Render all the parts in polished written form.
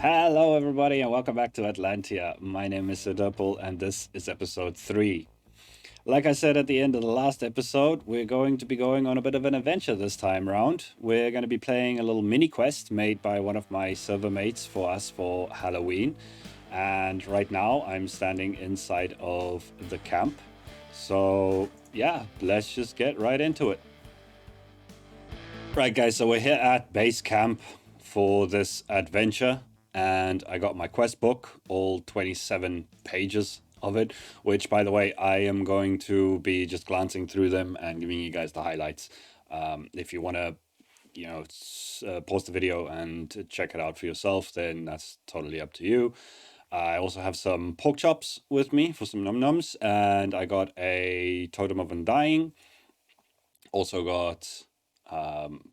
Hello, everybody, and welcome back to Atlantia. My name is Derpol, and this is episode 3. Like I said at the end of the last episode, we're going to be going on a bit of an adventure this time round. We're going to be playing a little mini quest made by one of my server mates for us for Halloween. And right now, I'm standing inside of the camp. So, yeah, let's just get right into it. Right, guys, so we're here at base camp for this adventure, and I got my quest book, all 27 pages of it, which, by the way, I am going to be just glancing through them and giving you guys the highlights. If you want to, pause the video and check it out for yourself, then that's totally up to you. I also have some pork chops with me for some num nums, and I got a totem of undying. Also got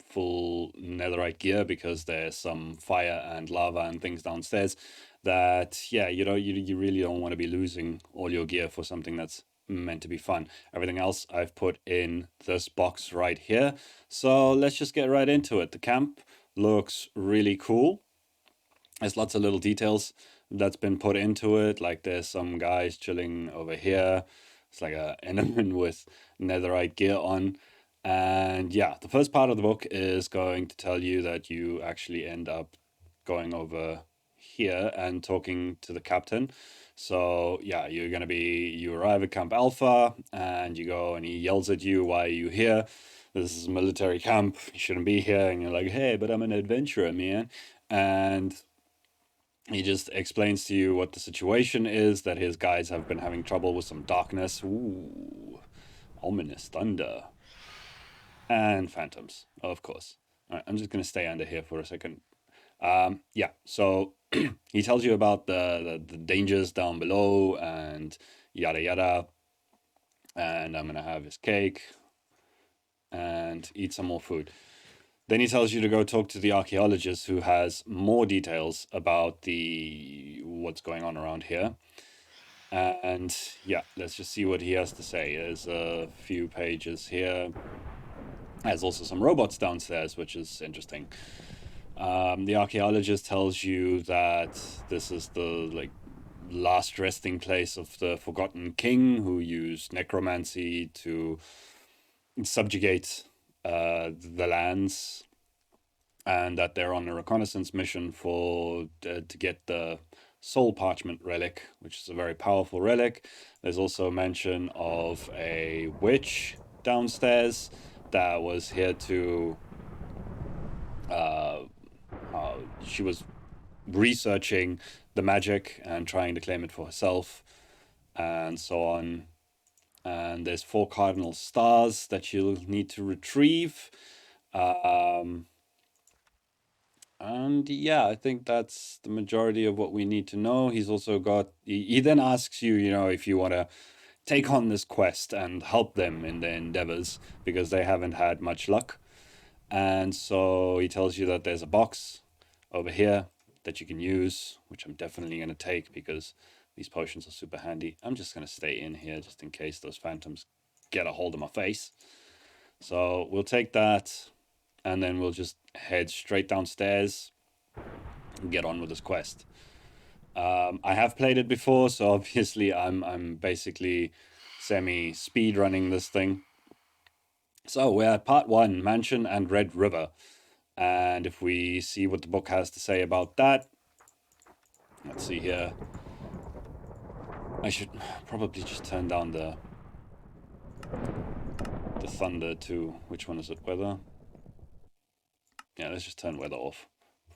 full netherite gear because there's some fire and lava and things downstairs that, yeah, you really don't want to be losing all your gear for something that's meant to be fun. Everything else I've put in this box right here. So let's just get right into it. The camp looks really cool. There's lots of little details that's been put into it. Like there's some guys chilling over here. It's like a enderman with netherite gear on. And yeah, the first part of the book is going to tell you that you actually end up going over here and talking to the captain. So yeah, you arrive at Camp Alpha and you go and he yells at you, "Why are you here? This is a military camp. You shouldn't be here." And you're like, "Hey, but I'm an adventurer, man." And he just explains to you what the situation is, that his guys have been having trouble with some darkness. Ooh, ominous thunder. And phantoms, of course. All right, I'm just going to stay under here for a second. Yeah, so he tells you about the dangers down below and yada yada. And I'm going to have his cake and eat some more food. Then he tells you to go talk to the archaeologist who has more details about the what's going on around here. And yeah, let's just see what he has to say. There's a few pages here. There's also some robots downstairs, which is interesting. The archaeologist tells you that this is the last resting place of the forgotten king who used necromancy to subjugate the lands, and that they're on a reconnaissance mission to get the soul parchment relic, which is a very powerful relic. There's also mention of a witch downstairs that was here to she was researching the magic and trying to claim it for herself and so on. And there's 4 cardinal stars that you'll need to retrieve. And yeah, I think that's the majority of what we need to know. He's also got, he then asks you, if you want to take on this quest and help them in their endeavors because they haven't had much luck. And so he tells you that there's a box over here that you can use, which I'm definitely going to take because these potions are super handy. I'm just going to stay in here just in case those phantoms get a hold of my face. So we'll take that and then we'll just head straight downstairs and get on with this quest. I have played it before, so obviously I'm basically semi speed running this thing. So we're at part 1, Mansion and Red River. And if we see what the book has to say about that, let's see here. I should probably just turn down the thunder to, which one is it, weather? Yeah, let's just turn weather off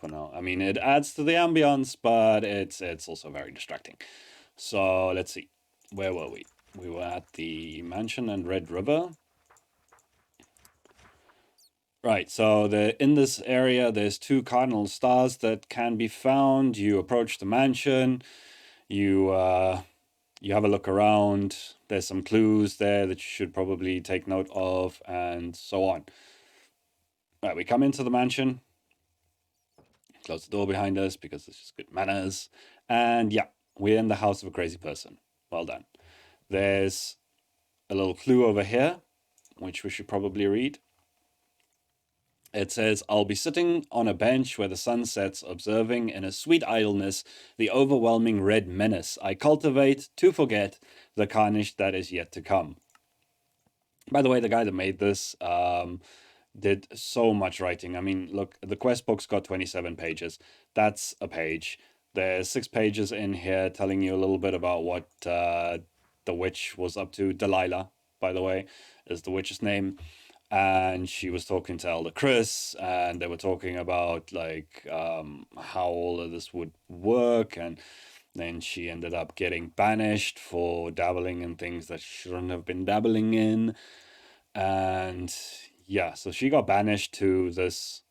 for now. I mean, it adds to the ambience, but it's also very distracting. So let's see, where were we? We were at the Mansion and Red River. Right, so in this area, there's 2 cardinal stars that can be found. You approach the mansion, you have a look around. There's some clues there that you should probably take note of, and so on. Right, we come into the mansion, close the door behind us because it's just good manners, and yeah, we're in the house of a crazy person. Well done. There's a little clue over here, which we should probably read. It says, I'll be sitting on a bench where the sun sets, observing in a sweet idleness the overwhelming red menace I cultivate to forget the carnage that is yet to come. By the way, the guy that made this did so much writing. I mean, look, the quest book's got 27 pages. That's a page. There's 6 pages in here telling you a little bit about what the witch was up to. Delilah, by the way, is the witch's name. And she was talking to Elder Chris, and they were talking about like how all of this would work, and then she ended up getting banished for dabbling in things that she shouldn't have been dabbling in. And yeah, so she got banished to this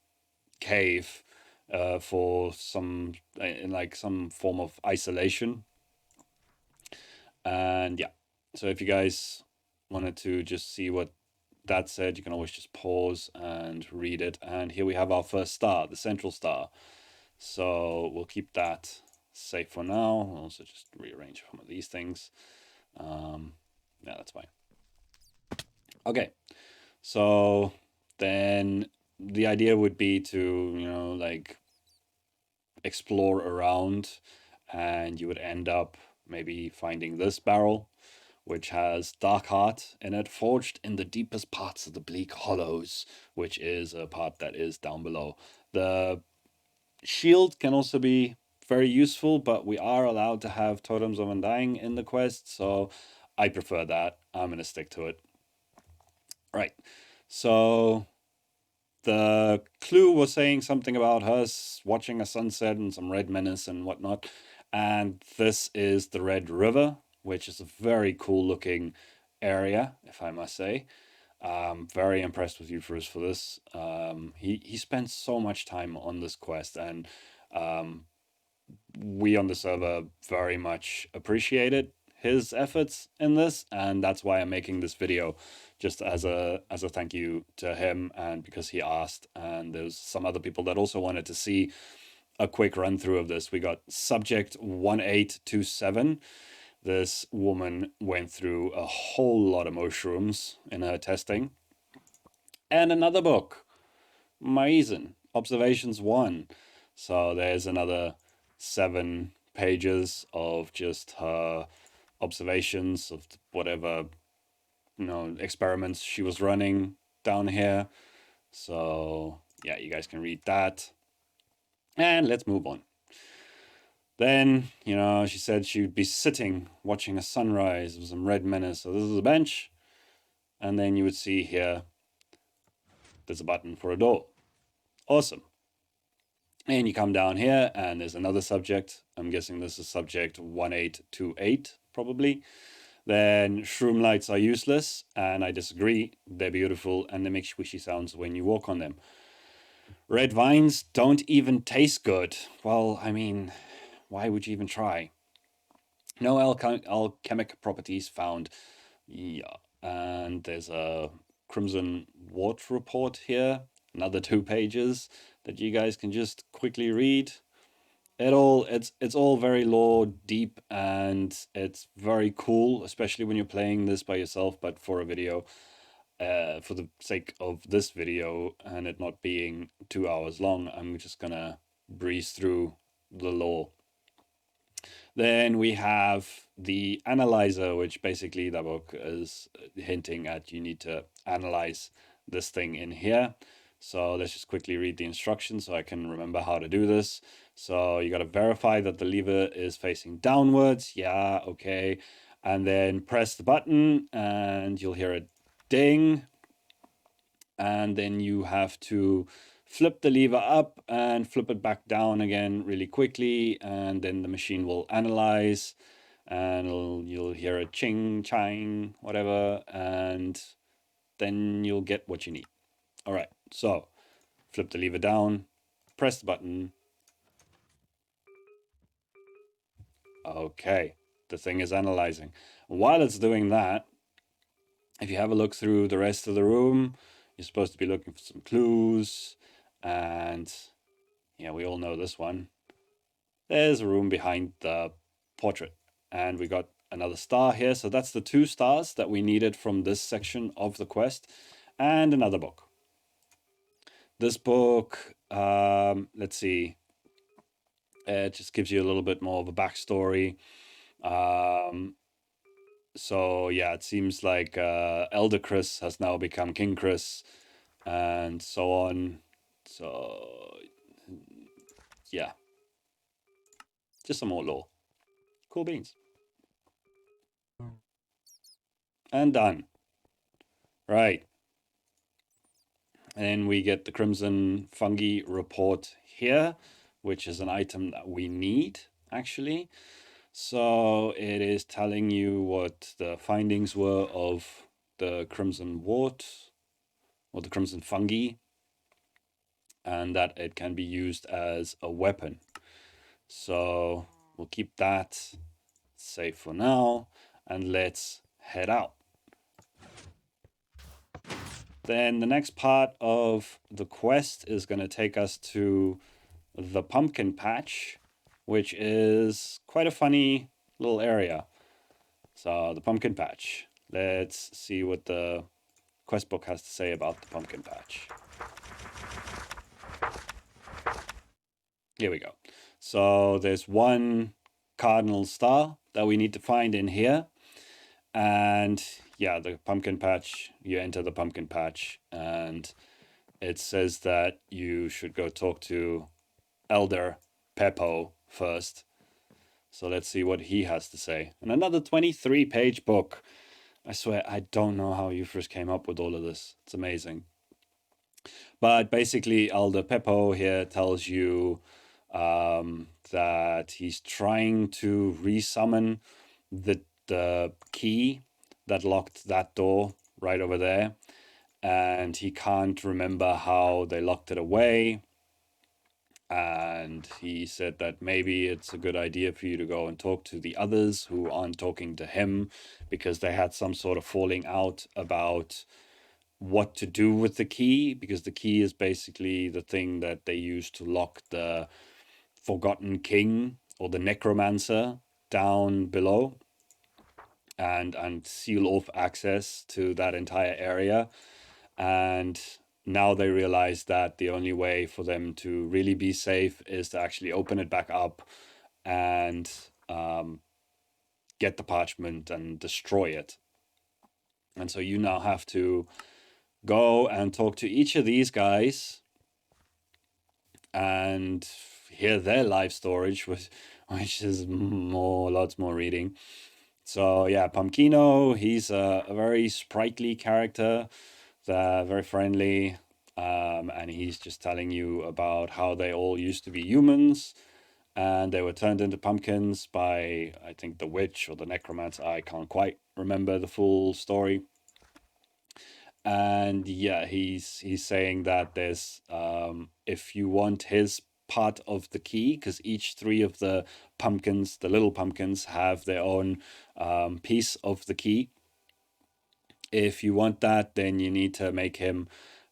cave for some in like some form of isolation. And yeah, so if you guys wanted to just see what that said, you can always just pause and read it. And here we have our first star, the central star. So we'll keep that safe for now. I'll also just rearrange some of these things. Yeah, that's fine. Okay, so then the idea would be to, like explore around, and you would end up maybe finding this barrel, which has dark heart in it, forged in the deepest parts of the bleak hollows, which is a part that is down below. The shield can also be very useful, but we are allowed to have totems of undying in the quest, so I prefer that. I'm gonna stick to it. Right. So the clue was saying something about us watching a sunset and some red menace and whatnot. And this is the Red River, which is a very cool looking area, if I must say. Very impressed with you, Bruce, for this. He spent so much time on this quest, and um, we on the server very much appreciated his efforts in this, and that's why I'm making this video, just as a thank you to him, and because he asked. And there's some other people that also wanted to see a quick run through of this. We got subject 1827. This woman went through a whole lot of mushrooms in her testing. And another book, Maizen, Observations 1. So there's another 7 pages of just her observations of whatever, experiments she was running down here. So yeah, you guys can read that. And let's move on. Then, she said she'd be sitting watching a sunrise with some red menace. So this is a bench. And then you would see here, there's a button for a door. Awesome. And you come down here and there's another subject. I'm guessing this is subject 1828, probably. Then shroom lights are useless, and I disagree. They're beautiful and they make squishy sounds when you walk on them. Red vines don't even taste good. Well, I mean, why would you even try? No alchemic properties found. Yeah, and there's a Crimson Wart report here. Another 2 pages that you guys can just quickly read. It's all very lore deep, and it's very cool, especially when you're playing this by yourself. But for a video, for the sake of this video and it not being 2 hours long, I'm just gonna breeze through the lore. Then we have the analyzer, which basically the book is hinting at you need to analyze this thing in here. So let's just quickly read the instructions so I can remember how to do this. So you got to verify that the lever is facing downwards. Yeah, okay. And then press the button and you'll hear a ding. And then you have to flip the lever up and flip it back down again really quickly. And then the machine will analyze and you'll hear a ching, chang, whatever. And then you'll get what you need. All right, so flip the lever down, press the button. Okay, the thing is analyzing. While it's doing that, if you have a look through the rest of the room, you're supposed to be looking for some clues. And yeah, we all know this one. There's a room behind the portrait. And we got another star here. So that's the 2 stars that we needed from this section of the quest. And another book. This book, let's see, it just gives you a little bit more of a backstory. So yeah, it seems like Elder Chris has now become King Chris, and so on. So yeah, just some more lore. Cool beans. And done. Right. And we get the Crimson Fungi report here, which is an item that we need, actually. So it is telling you what the findings were of the Crimson Wart, or the Crimson Fungi, and that it can be used as a weapon. So we'll keep that safe for now, and let's head out. Then the next part of the quest is going to take us to the pumpkin patch, which is quite a funny little area. So the pumpkin patch. Let's see what the quest book has to say about the pumpkin patch. Here we go. So there's one cardinal star that we need to find in here. And yeah, the pumpkin patch, you enter the pumpkin patch, and it says that you should go talk to Elder Peppo first. So let's see what he has to say. And another 23-page book. I swear, I don't know how you first came up with all of this. It's amazing. But basically, Elder Peppo here tells you that he's trying to resummon the key that locked that door right over there. And he can't remember how they locked it away. And he said that maybe it's a good idea for you to go and talk to the others who aren't talking to him, because they had some sort of falling out about what to do with the key, because the key is basically the thing that they use to lock the Forgotten King or the Necromancer down below and seal off access to that entire area. And now they realize that the only way for them to really be safe is to actually open it back up and get the parchment and destroy it. And so you now have to go and talk to each of these guys and hear their life stories, which is lots more reading. So yeah, Pumpkino, he's a very sprightly character, very friendly, and he's just telling you about how they all used to be humans, and they were turned into pumpkins by, I think, the witch or the necromancer. I can't quite remember the full story. And yeah, he's saying that there's if you want his part of the key, because each three of the pumpkins, the little pumpkins, have their own piece of the key. If you want that, then you need to make him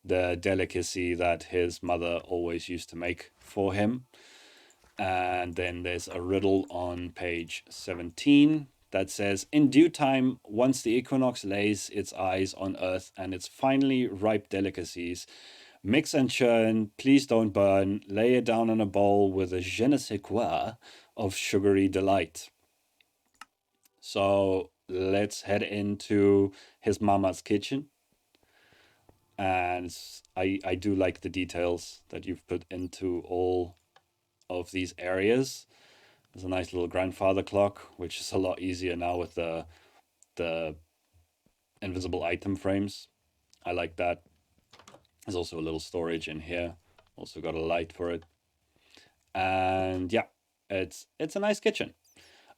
the delicacy that his mother always used to make for him. And then there's a riddle on page 17 that says, in due time, once the equinox lays its eyes on earth and its finally ripe delicacies, mix and churn, please don't burn, lay it down in a bowl with a je ne sais quoi of sugary delight. So let's head into his mama's kitchen. And I do like the details that you've put into all of these areas. There's a nice little grandfather clock, which is a lot easier now with the invisible item frames. I like that. There's also a little storage in here. Also got a light for it. And yeah, it's a nice kitchen.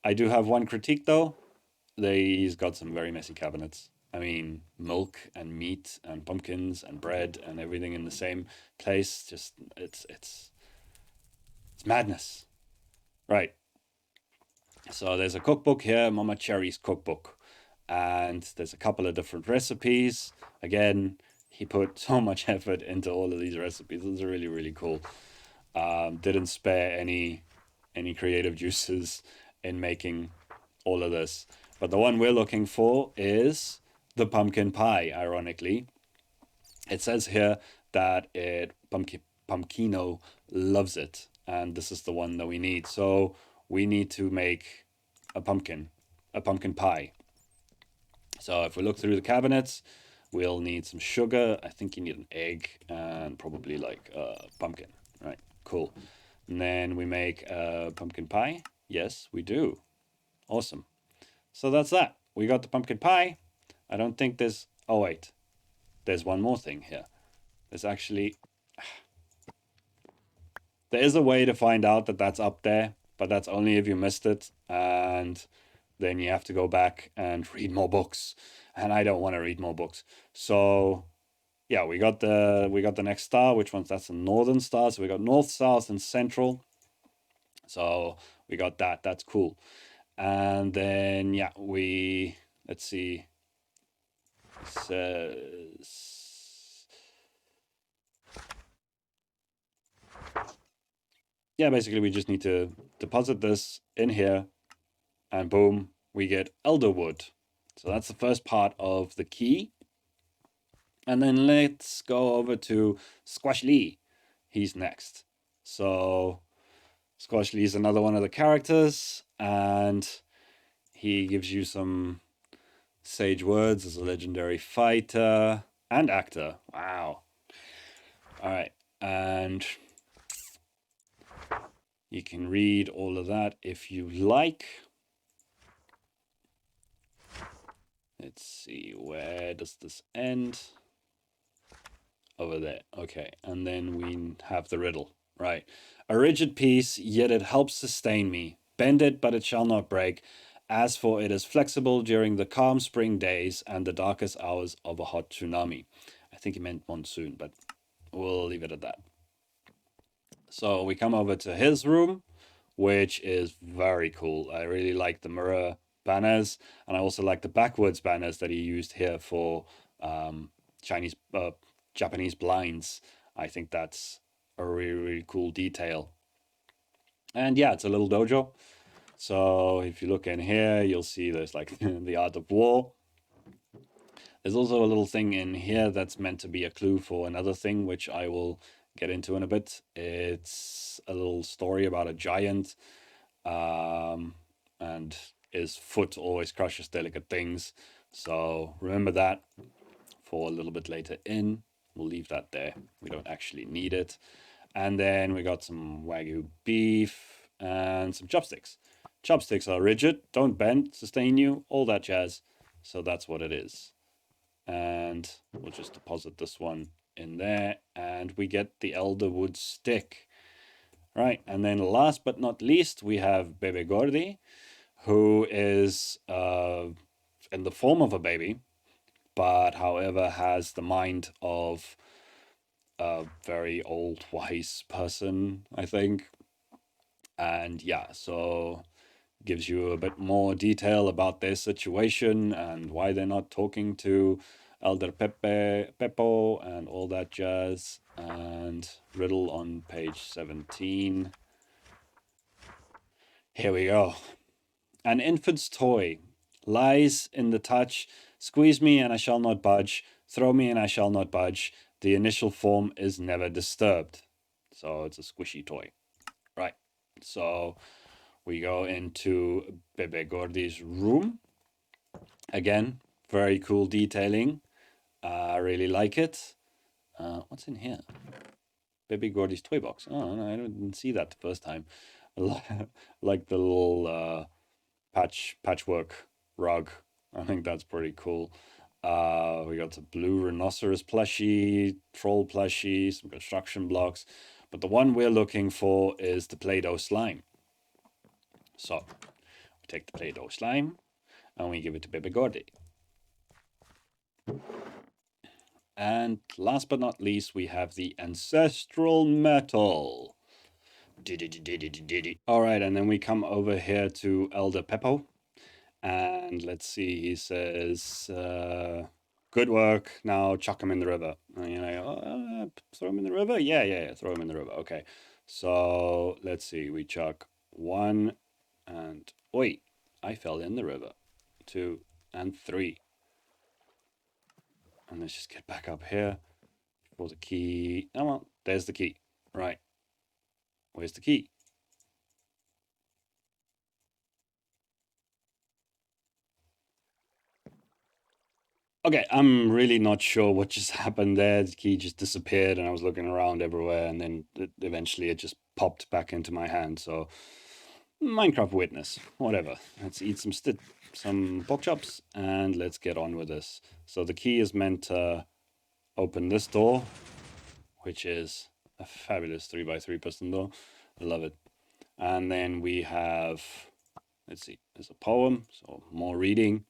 I do have one critique though. He's got some very messy cabinets. I mean, milk and meat and pumpkins and bread and everything in the same place. Just it's madness. Right. So there's a cookbook here, Mama Cherry's cookbook. And there's a couple of different recipes. Again, he put so much effort into all of these recipes. It's really, really cool. Didn't spare any creative juices in making all of this. But the one we're looking for is the pumpkin pie, ironically. It says here that Pumpkino loves it, and this is the one that we need. So we need to make a pumpkin pie. So if we look through the cabinets, we'll need some sugar. I think you need an egg and probably like a pumpkin. Right, cool. And then we make a pumpkin pie. Yes, we do. Awesome. So that's that. We got the pumpkin pie. I don't think there's... Oh, wait. There's one more thing here. There's actually... There is a way to find out that that's up there, but that's only if you missed it. And then you have to go back and read more books. And I don't want to read more books. So yeah, we got the next star. Which one's that's a northern star? So we got north, south, and central. So we got that. That's cool. And then yeah, let's see. It says yeah, basically we just need to deposit this in here, and boom, we get elderwood. So that's the first part of the key. And then let's go over to Squash Lee. He's next. So Squash Lee is another one of the characters, and he gives you some sage words as a legendary fighter and actor. Wow. All right. And you can read all of that if you like. Let's see, where does this end? Over there. Okay. And then we have the riddle. Right. A rigid piece, yet it helps sustain me. Bend it, but it shall not break. As for it is flexible during the calm spring days and the darkest hours of a hot tsunami. I think he meant monsoon, but we'll leave it at that. So we come over to his room, which is very cool. I really like the mirror banners, and I also like the backwards banners that he used here for Chinese, Japanese blinds. I think that's a really, really cool detail. And yeah, it's a little dojo. So if you look in here, you'll see there's like the art of war. There's also a little thing in here that's meant to be a clue for another thing, which I will get into in a bit. It's a little story about a giant, and his foot always crushes delicate things. So remember that for a little bit later in. We'll leave that there. We don't actually need it. And then we got some Wagyu beef and some chopsticks. Chopsticks are rigid, don't bend, sustain you, all that jazz. So that's what it is. And we'll just deposit this one in there, and we get the elderwood stick. Right, and then last but not least, we have Bebe Gordy, who is in the form of a baby, but however has the mind of a very old, wise person, I think. And yeah, so gives you a bit more detail about their situation and why they're not talking to Elder Peppo and all that jazz. And riddle on page 17. Here we go. An infant's toy lies in the touch. Squeeze me and I shall not budge. Throw me and I shall not budge. The initial form is never disturbed. So it's a squishy toy. Right. So we go into Bebe Gordy's room. Again, very cool detailing. I really like it. What's in here? Bebe Gordy's toy box. Oh, no, I didn't see that the first time. Like the little patchwork rug. I think that's pretty cool. We got the blue rhinoceros plushie, troll plushie, some construction blocks. But the one we're looking for is the Play-Doh slime. So we take the Play-Doh slime and we give it to Bebe Gordy. And last but not least, we have the Ancestral Metal. All right, and then we come over here to Elder Peppo. And let's see, he says, good work, now chuck him in the river. And you're like, throw him in the river? Yeah, throw him in the river. Okay, so let's see, we chuck 1 and, oi, I fell in the river. 2 and 3. And let's just get back up here. for the key. Oh, well, there's the key. Right. Where's the key? Okay, I'm really not sure what just happened there. The key just disappeared, and I was looking around everywhere, and then eventually it just popped back into my hand. So, Minecraft witness, whatever. Let's eat some pork chops, and let's get on with this. So the key is meant to open this door, which is a fabulous 3x3 piston door. I love it. And then we have, let's see, there's a poem, so more reading.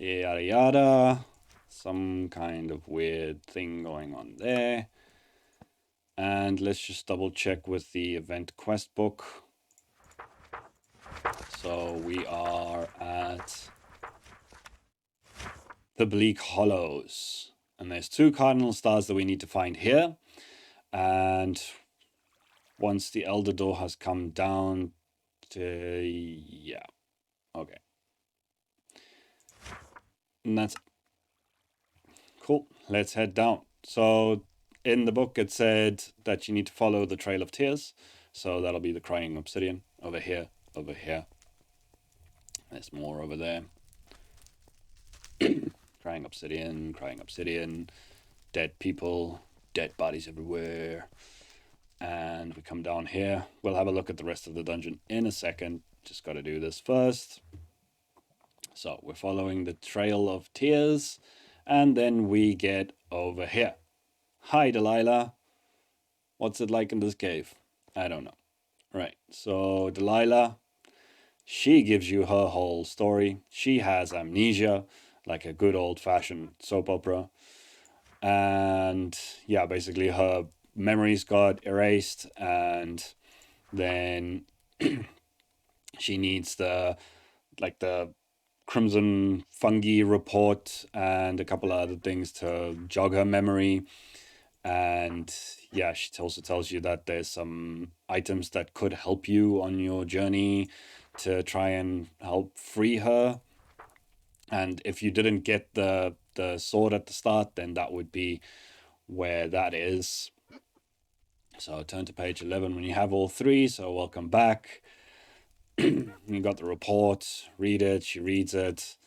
Yada yada. Some kind of weird thing going on there. And let's just double check with the event quest book. So we are at the Bleak Hollows. And there's 2 cardinal stars that we need to find here. And once the Elder Door has come down to... yeah. Okay. And that's cool. Let's head down. So in the book it said that you need to follow the Trail of Tears. So that'll be the Crying Obsidian over here, over here. There's more over there. Crying obsidian, dead people, dead bodies everywhere. And we come down here. We'll have a look at the rest of the dungeon in a second. Just got to do this first. So we're following the Trail of Tears. And then we get over here. Hi, Delilah. What's it like in this cave? I don't know. Right, so Delilah, she gives you her whole story. She has amnesia, like a good old-fashioned soap opera. And yeah, basically her memories got erased, and then she needs the Crimson Fungi report and a couple of other things to jog her memory. And yeah, she also tells you that there's some items that could help you on your journey to try and help free her. And if you didn't get the sword at the start, then that would be where that is. So turn to page 11 when you have all 3. So welcome back. You got the report, read it, she reads it.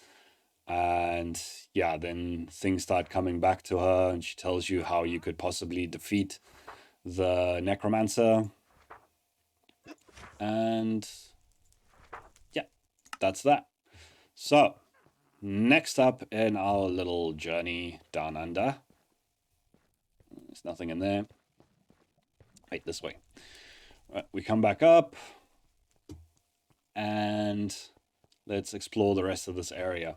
And yeah, then things start coming back to her, and she tells you how you could possibly defeat the necromancer. And yeah, that's that. So next up in our little journey down under, there's nothing in there. Right, this way. Right, we come back up and let's explore the rest of this area.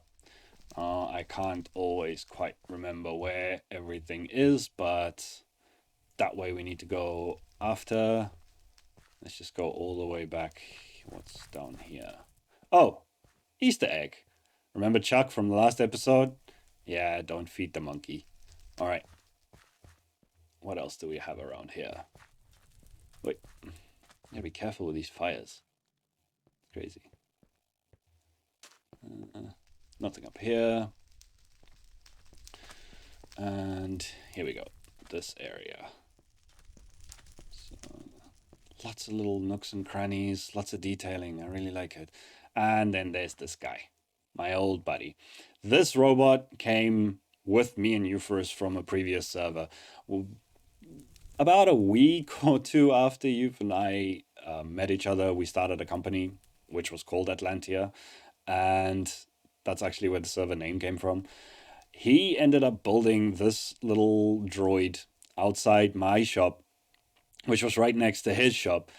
I can't always quite remember where everything is, but that way we need to go after. Let's just go all the way back. What's down here? Oh, Easter egg. Remember Chuck from the last episode? Yeah, don't feed the monkey. All right. What else do we have around here? Wait. Yeah, be careful with these fires. It's crazy. Nothing up here. And here we go. This area. So, lots of little nooks and crannies, lots of detailing. I really like it. And then there's this guy, my old buddy. This robot came with me and Euphorus from a previous server. About a week or 2 after Euth and I met each other, we started a company which was called Atlantia. And that's actually where the server name came from. He ended up building this little droid outside my shop, which was right next to his shop,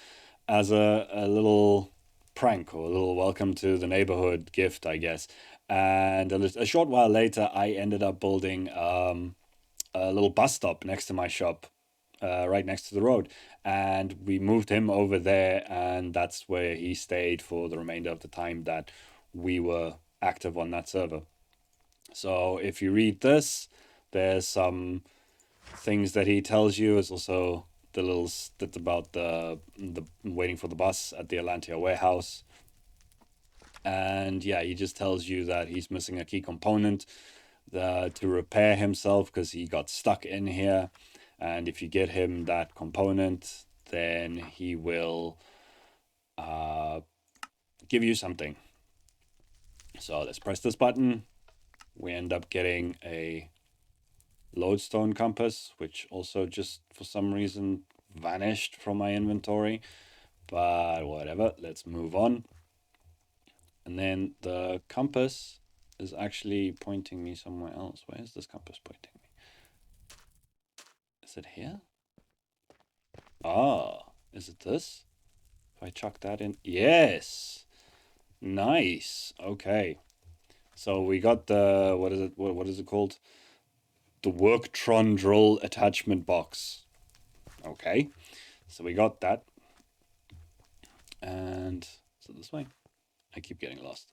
as a little prank or a little welcome to the neighborhood gift, I guess. And a short while later, I ended up building a little bus stop next to my shop, right next to the road. And we moved him over there, and that's where he stayed for the remainder of the time that we were active on that server. So if you read this, there's some things that he tells you. It's also the little that's about the waiting for the bus at the Atlantia warehouse. And yeah, he just tells you that he's missing a key component, to repair himself because he got stuck in here. And if you get him that component, then he will give you something. So let's press this button. We end up getting a lodestone compass, which also just for some reason vanished from my inventory. But whatever, let's move on. And then the compass is actually pointing me somewhere else. Where is this compass pointing me? Is it here? Ah, is it this? If I chuck that in, yes, nice. Okay, so we got the what is it? What is it called? The Worktron drill attachment box. Okay, so we got that, and is it this way? I keep getting lost.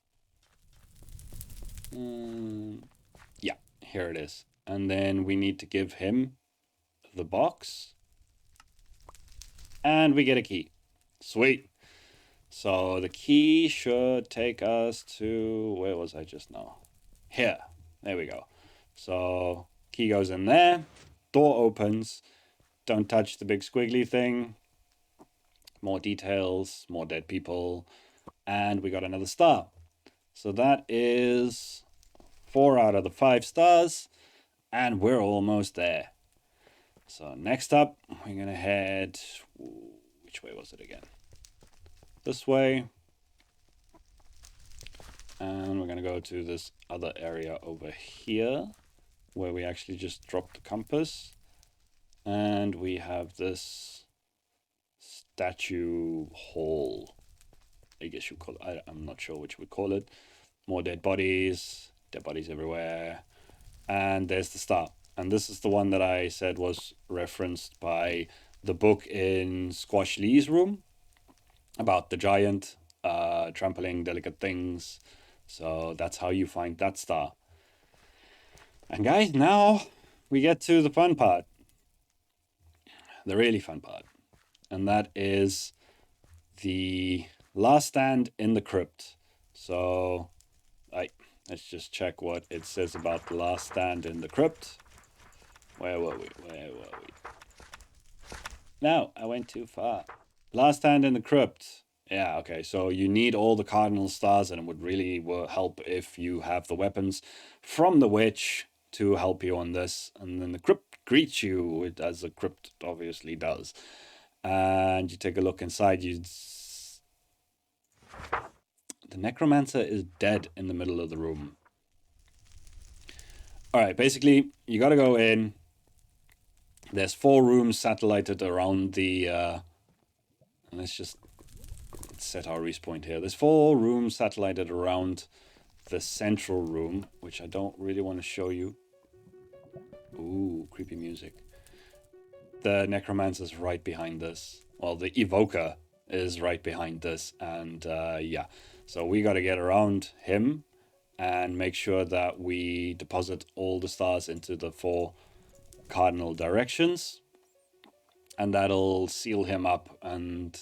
Yeah, here it is. And then we need to give him the box, and we get a key. Sweet. So the key should take us to, where was I just now? Here. There we go. So key goes in there, door opens, don't touch the big squiggly thing. More details, more dead people, and we got another star. So that is 4 out of the 5 stars, and we're almost there. So next up, we're gonna head, which way was it again? This way. And we're gonna go to this other area over here, where we actually just dropped the compass. And we have this statue hall, I guess you call it. I'm not sure which you would call it. More dead bodies everywhere. And there's the star. And this is the one that I said was referenced by the book in Squash Lee's room about the giant trampling delicate things. So that's how you find that star. And guys, now we get to the fun part. The really fun part. And that is the last stand in the crypt. So let's just check what it says about the last stand in the crypt. Where were we? No, I went too far. Last stand in the crypt. Yeah, okay, so you need all the cardinal stars, and it would really help if you have the weapons from the witch to help you on this. And then the crypt greets you, as the crypt obviously does. And you take a look inside, the necromancer is dead in the middle of the room. All right, basically, you got to go in. There's 4 rooms satellited around the... let's just set our respawn here. There's 4 rooms satellited around the central room, which I don't really want to show you. Ooh, creepy music. The necromancer's right behind this. Well, the evoker is right behind this. And yeah, so we got to get around him and make sure that we deposit all the stars into the 4 cardinal directions. And that'll seal him up, and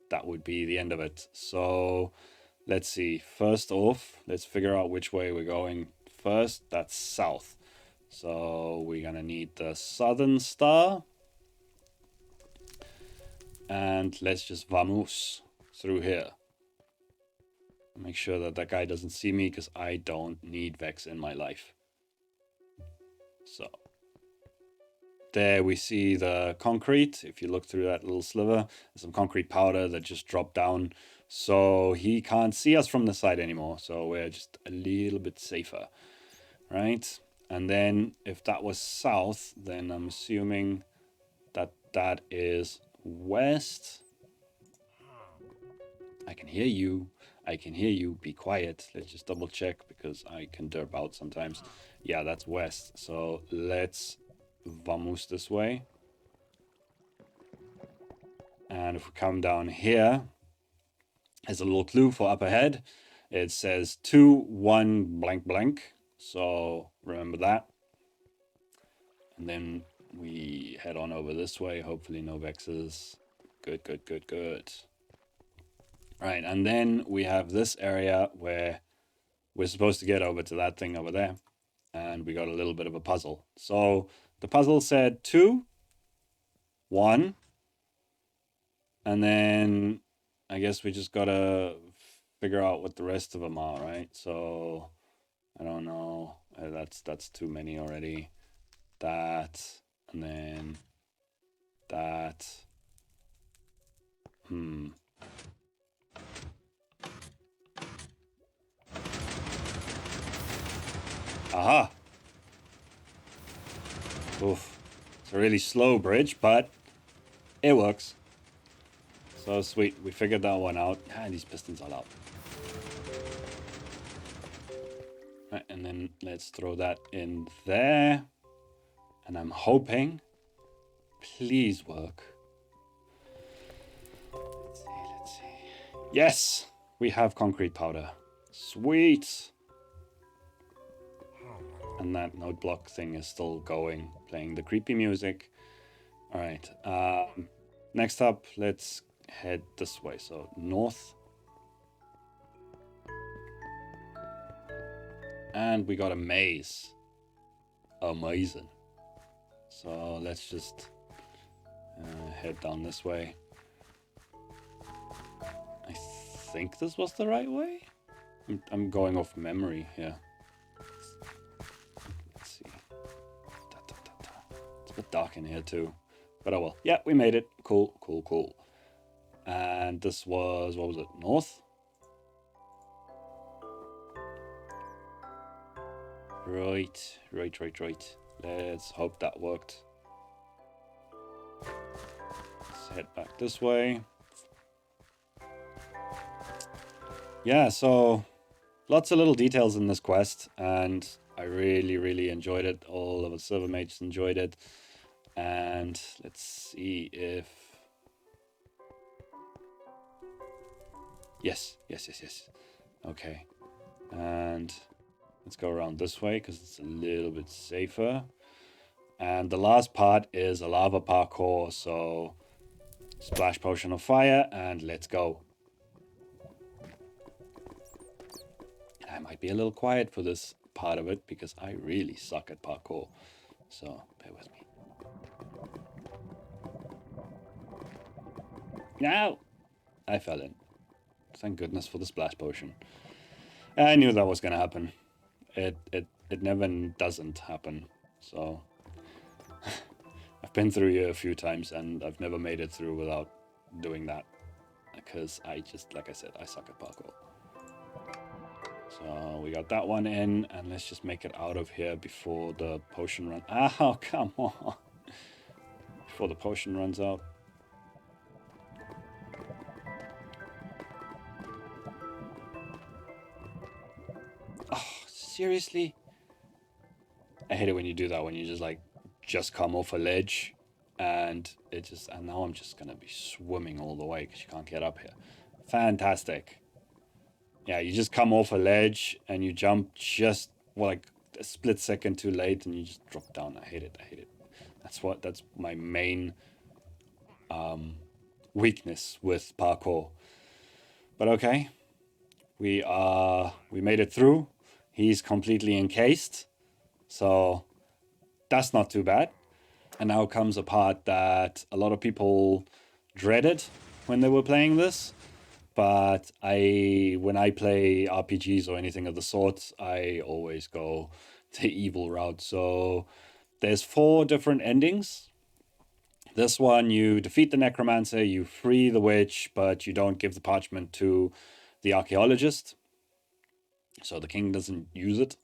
that would be the end of it. So let's see. First off, let's figure out which way we're going first. That's south. So we're gonna need the southern star. And let's just vamos through here. Make sure that that guy doesn't see me, because I don't need Vex in my life. So there we see the concrete. If you look through that little sliver, there's some concrete powder that just dropped down. So he can't see us from the side anymore. So we're just a little bit safer, right? And then if that was south, then I'm assuming that that is west. I can hear you. I can hear you. Be quiet. Let's just double check, because I can derp out sometimes. Yeah, that's west. So let's vamos this way. And if we come down here, there's a little clue for up ahead. It says 2-1 blank blank. So remember that. And then we head on over this way. Hopefully no Vexes. Good, good, good, good. Right, and then we have this area where we're supposed to get over to that thing over there. And we got a little bit of a puzzle. So the puzzle said 2, 1, and then I guess we just gotta figure out what the rest of them are, right? So I don't know. That's too many already. That, and then that. Aha! Oof. It's a really slow bridge, but it works. So sweet. We figured that one out. Ah, these pistons are out. Right, and then let's throw that in there. And I'm hoping, please work. Let's see. Yes! We have concrete powder. Sweet! And that note block thing is still going, playing the creepy music. All right. Next up, let's head this way. So north. And we got a maze. Amazing. So let's just head down this way. I think this was the right way. I'm going off memory here. Let's see. It's a bit dark in here too. But oh well. Yeah, we made it. Cool, cool, cool. And this was, what was it? North? Right. Let's hope that worked. Let's head back this way. Yeah, so lots of little details in this quest, and I really enjoyed it. All of the server mates enjoyed it. And let's see if... Yes. Okay. And let's go around this way because it's a little bit safer. And the last part is a lava parkour, so splash potion of fire and let's go. I might be a little quiet for this part of it because I really suck at parkour, so bear with me. No! I fell in. Thank goodness for the splash potion. I knew that was gonna happen. It never doesn't happen, so... I've been through here a few times and I've never made it through without doing that. Because I just, like I said, I suck at parkour. So we got that one in, and let's just make it out of here before the potion run. Oh, come on. Before the potion runs out. Oh, seriously? I hate it when you do that, when you just come off a ledge and and now I'm just gonna be swimming all the way because you can't get up here. Fantastic. Yeah, you just come off a ledge and you jump just like a split second too late and you just drop down. I hate it. That's my main weakness with parkour. But okay, we made it through. He's completely encased, so that's not too bad. And now comes a part that a lot of people dreaded when they were playing this. But when I play RPGs or anything of the sort, I always go the evil route. So there's 4 different endings. This one, you defeat the necromancer, you free the witch, but you don't give the parchment to the archaeologist. So the king doesn't use it.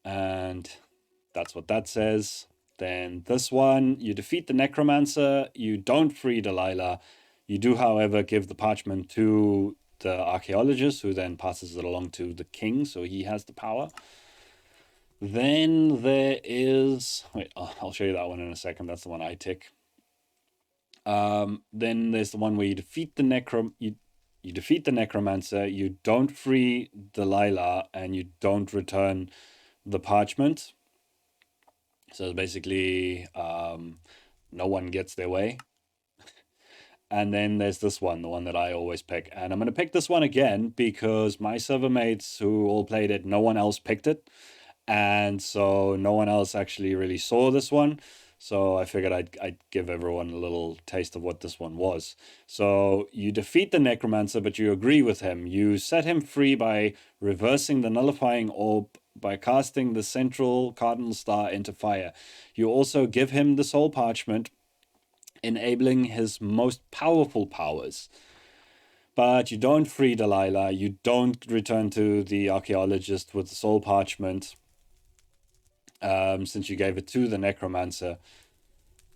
And that's what that says. Then this one, you defeat the necromancer, you don't free Delilah. You do, however, give the parchment to the archaeologist, who then passes it along to the king, so he has the power. Then there is... Wait, I'll show you that one in a second. That's the one I tick. Then there's the one where you defeat the you defeat the necromancer, you don't free Delilah, and you don't return the parchment. So basically, no one gets their way. And then there's this one, the one that I always pick. And I'm going to pick this one again because my server mates who all played it, no one else picked it. And so no one else actually really saw this one. So I figured I'd give everyone a little taste of what this one was. So you defeat the necromancer, but you agree with him. You set him free by reversing the nullifying orb by casting the central cardinal star into fire. You also give him the soul parchment, enabling his most powerful powers. But you don't free Delilah. You don't return to the archaeologist with the soul parchment, since you gave it to the necromancer.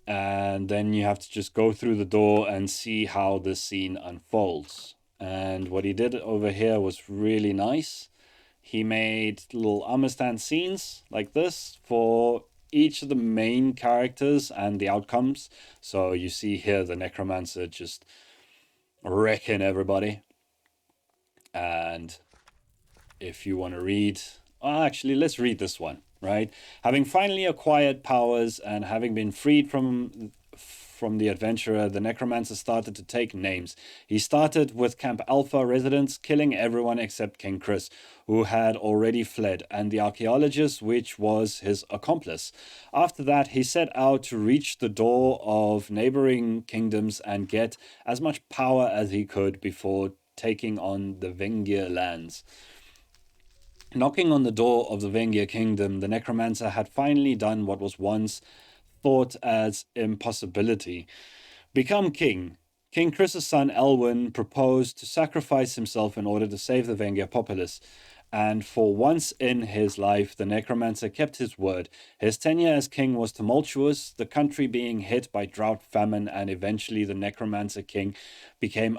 And then you have to just go through the door and see how the scene unfolds. And what he did over here was really nice. He made little armor stand scenes like this for each of the main characters and the outcomes. So you see here the necromancer just wrecking everybody. And if you want to read, actually, let's read this one, right? Having finally acquired powers and having been freed from the adventurer, the necromancer started to take names. He started with Camp Alpha residents, killing everyone except King Chris, who had already fled, and the archaeologist, which was his accomplice. After that, he set out to reach the door of neighboring kingdoms and get as much power as he could before taking on the Vengir lands. Knocking on the door of the Vengir kingdom, the necromancer had finally done what was once thought as impossibility: become king. King Chris's son Elwyn proposed to sacrifice himself in order to save the Vengir populace. And for once in his life, the necromancer kept his word. His tenure as king was tumultuous, the country being hit by drought, famine, and eventually the necromancer king became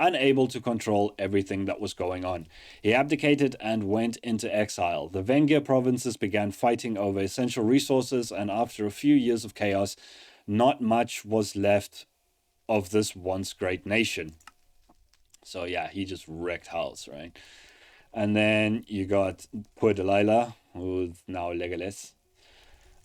unable to control everything that was going on. He abdicated and went into exile. The Vengir provinces began fighting over essential resources, and after a few years of chaos, not much was left of this once great nation. So yeah, he just wrecked house, right? And then you got poor Delilah, who's now Legolas.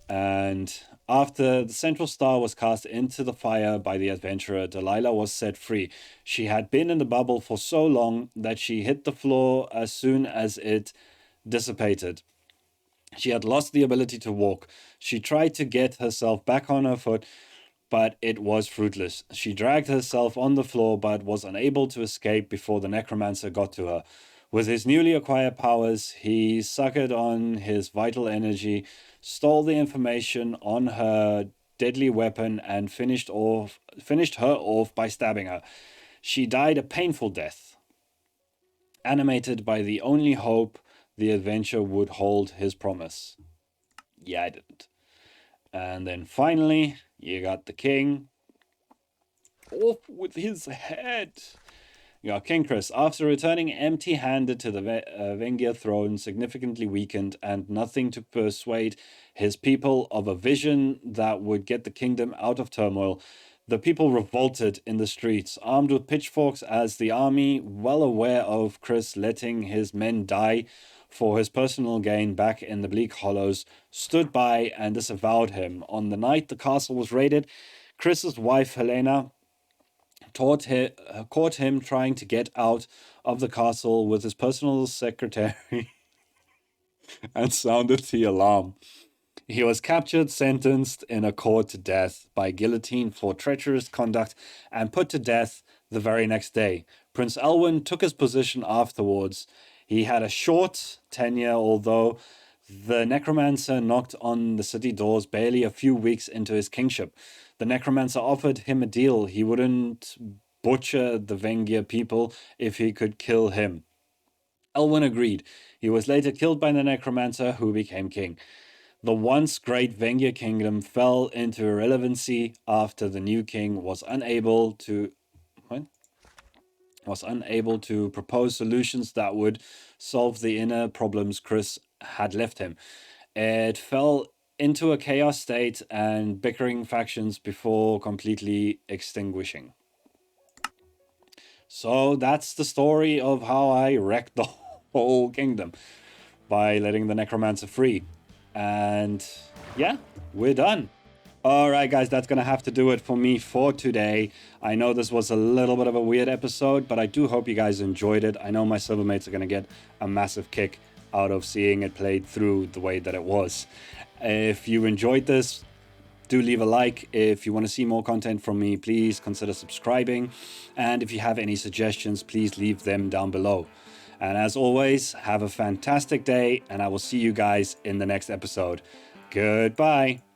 And after the central star was cast into the fire by the adventurer, Delilah was set free. She had been in the bubble for so long that she hit the floor as soon as it dissipated. She had lost the ability to walk. She tried to get herself back on her foot, but it was fruitless. She dragged herself on the floor, but was unable to escape before the necromancer got to her. With his newly acquired powers, he suckered on his vital energy, stole the information on her deadly weapon, and finished her off by stabbing her. She died a painful death, animated by the only hope the adventure would hold his promise. Yeah, I didn't. And then finally, you got the king. Off with his head. You got King Chris. After returning empty-handed to the Vengir throne, significantly weakened, and nothing to persuade his people of a vision that would get the kingdom out of turmoil, the people revolted in the streets, armed with pitchforks, as the army, well aware of Chris letting his men die for his personal gain back in the Bleak Hollows, stood by and disavowed him. On the night the castle was raided, Chris's wife Helena caught him trying to get out of the castle with his personal secretary and sounded the alarm. He was captured, sentenced in a court to death by guillotine for treacherous conduct, and put to death the very next day. Prince Elwyn took his position afterwards. He had a short tenure, although the necromancer knocked on the city doors barely a few weeks into his kingship. The necromancer offered him a deal. He wouldn't butcher the Vengir people if he could kill him. Elwyn agreed. He was later killed by the necromancer, who became king. The once great Vengir kingdom fell into irrelevancy after the new king was unable to propose solutions that would solve the inner problems Chris had left him. It fell into a chaos state and bickering factions before completely extinguishing. So that's the story of how I wrecked the whole kingdom by letting the necromancer free. And yeah, we're done. Alright guys, that's gonna have to do it for me for today. I know this was a little bit of a weird episode, but I do hope you guys enjoyed it. I know my silvermates are gonna get a massive kick out of seeing it played through the way that it was. If you enjoyed this, do leave a like. If you want to see more content from me, please consider subscribing. And if you have any suggestions, please leave them down below. And as always, have a fantastic day, and I will see you guys in the next episode. Goodbye.